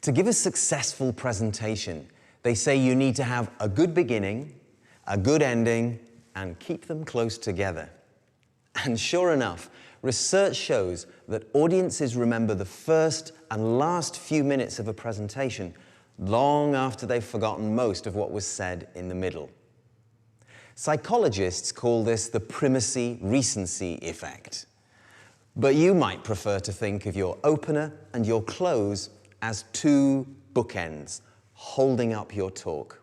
To give a successful presentation, they say you need to have a good beginning, a good ending, and keep them close together. And sure enough, research shows that audiences remember the first and last few minutes of a presentation long after they've forgotten most of what was said in the middle. Psychologists call this the primacy-recency effect. But you might prefer to think of your opener and your close as two bookends holding up your talk.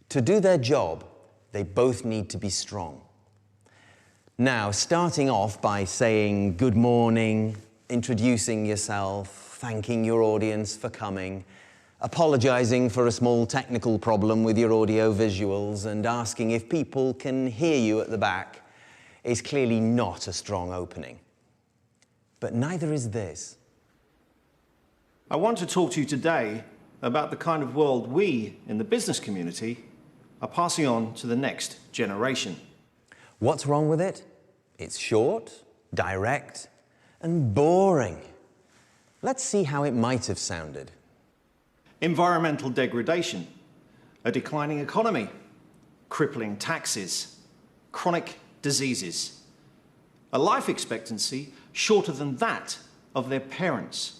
To do their job, they both need to be strong. Now, starting off by saying good morning, introducing yourself, thanking your audience for coming, apologizing for a small technical problem with your audio visuals, and asking if people can hear you at the back is clearly not a strong opening. But neither is this. I want to talk to you today about the kind of world we, in the business community, are passing on to the next generation. What's wrong with it? It's short, direct, and boring. Let's see how it might have sounded. Environmental degradation, a declining economy, crippling taxes, chronic diseases, a life expectancy shorter than that of their parents,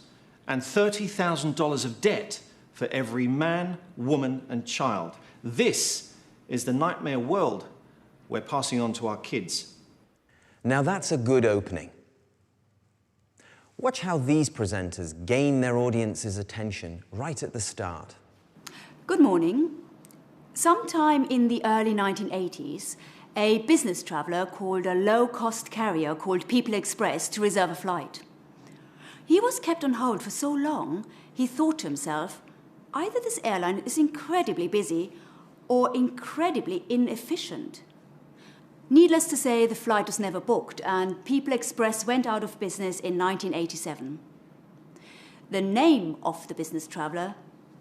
and $30,000 of debt for every man, woman, and child. This is the nightmare world we're passing on to our kids. Now that's a good opening. Watch how these presenters gain their audience's attention right at the start. Good morning. Sometime in the early 1980s, a business traveller called a low-cost carrier called People Express to reserve a flight. He was kept on hold for so long, he thought to himself, either this airline is incredibly busy or incredibly inefficient. Needless to say, the flight was never booked, and People Express went out of business in 1987. The name of the business traveller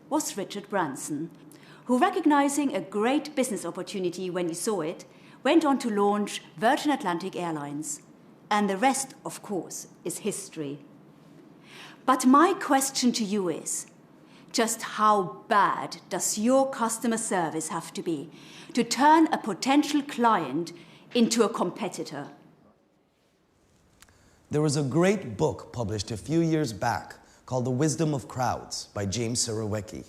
was Richard Branson, who, recognizing a great business opportunity when he saw it, went on to launch Virgin Atlantic Airlines. And the rest, of course, is history. But my question to you is, just how bad does your customer service have to be to turn a potential client into a competitor? There was a great book published a few years back called The Wisdom of Crowds by James Surowiecki.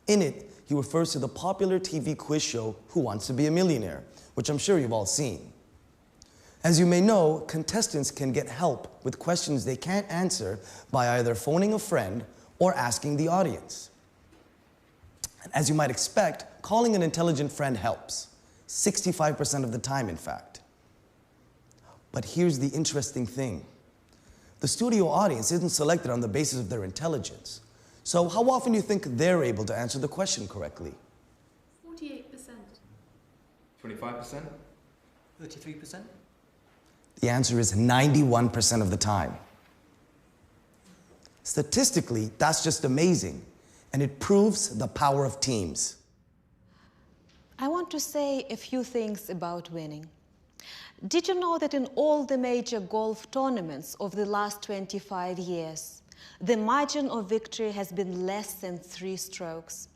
In it, he refers to the popular TV quiz show Who Wants to Be a Millionaire, which I'm sure you've all seen. As you may know, contestants can get help with questions they can't answer by either phoning a friend or asking the audience. And as you might expect, calling an intelligent friend helps. 65% of the time, in fact. But here's the interesting thing. The studio audience isn't selected on the basis of their intelligence. So how often do you think they're able to answer the question correctly? 48%. 25%? 33%? The answer is 91% of the time. Statistically, that's just amazing, and it proves the power of teams. I want to say a few things about winning. Did you know that in all the major golf tournaments of the last 25 years, the margin of victory has been less than 3 strokes?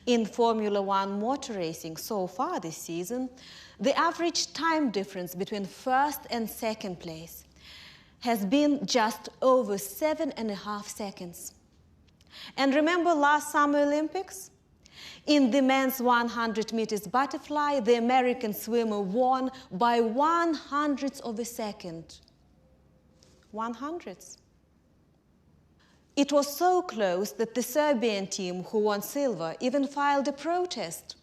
In Formula One motor racing so far this season, the average time difference between first and second place has been just over 7.5 seconds. And remember last Summer Olympics? In the men's 100 meters butterfly, the American swimmer won by 1/100th of a second. 1/100th. It was so close that the Serbian team, who won silver, even filed a protest.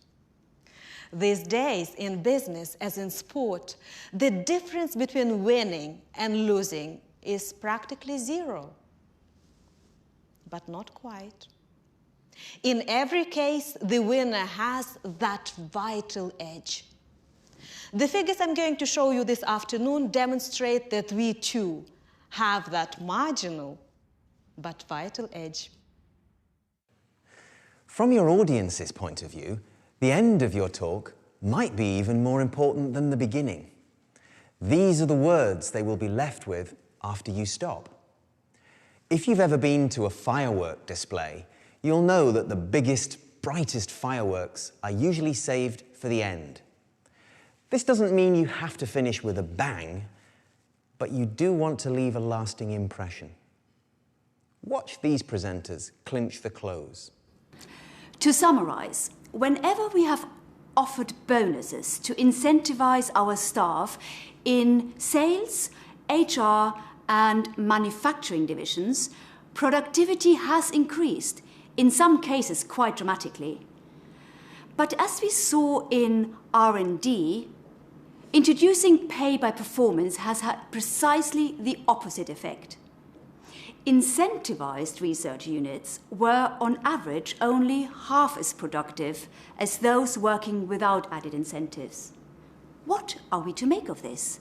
These days, in business as in sport, the difference between winning and losing is practically 0. But not quite. In every case, the winner has that vital edge. The figures I'm going to show you this afternoon demonstrate that we too have that marginal but vital edge. From your audience's point of view, the end of your talk might be even more important than the beginning. These are the words they will be left with after you stop. If you've ever been to a firework display, you'll know that the biggest, brightest fireworks are usually saved for the end. This doesn't mean you have to finish with a bang, but you do want to leave a lasting impression. Watch these presenters clinch the close. To summarize, whenever we have offered bonuses to incentivize our staff in sales, HR, and manufacturing divisions, productivity has increased, in some cases quite dramatically. But as we saw in R&D, introducing pay by performance has had precisely the opposite effect. Incentivized research units were, on average, only half as productive as those working without added incentives. What are we to make of this?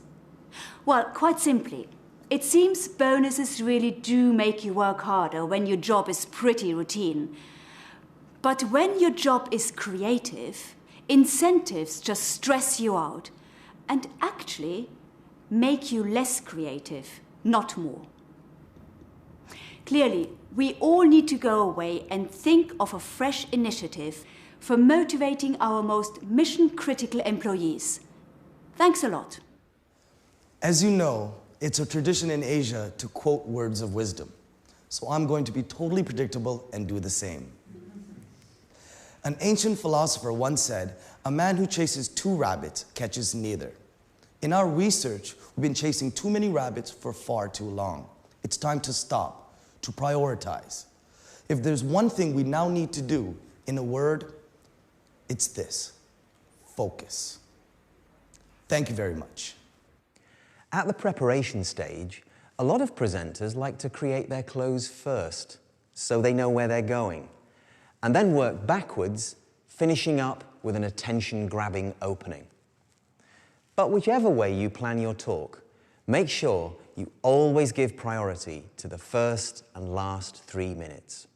Well, quite simply, it seems bonuses really do make you work harder when your job is pretty routine. But when your job is creative, incentives just stress you out and actually make you less creative, not more. Clearly, we all need to go away and think of a fresh initiative for motivating our most mission-critical employees. Thanks a lot. As you know, it's a tradition in Asia to quote words of wisdom. So I'm going to be totally predictable and do the same. An ancient philosopher once said, "A man who chases two rabbits catches neither." In our research, we've been chasing too many rabbits for far too long. It's time to stop, to prioritize. If there's one thing we now need to do, in a word, it's this: focus. Thank you very much. At the preparation stage, a lot of presenters like to create their close first, so they know where they're going, and then work backwards, finishing up with an attention-grabbing opening. But whichever way you plan your talk, make sure you always give priority to the first and last 3 minutes.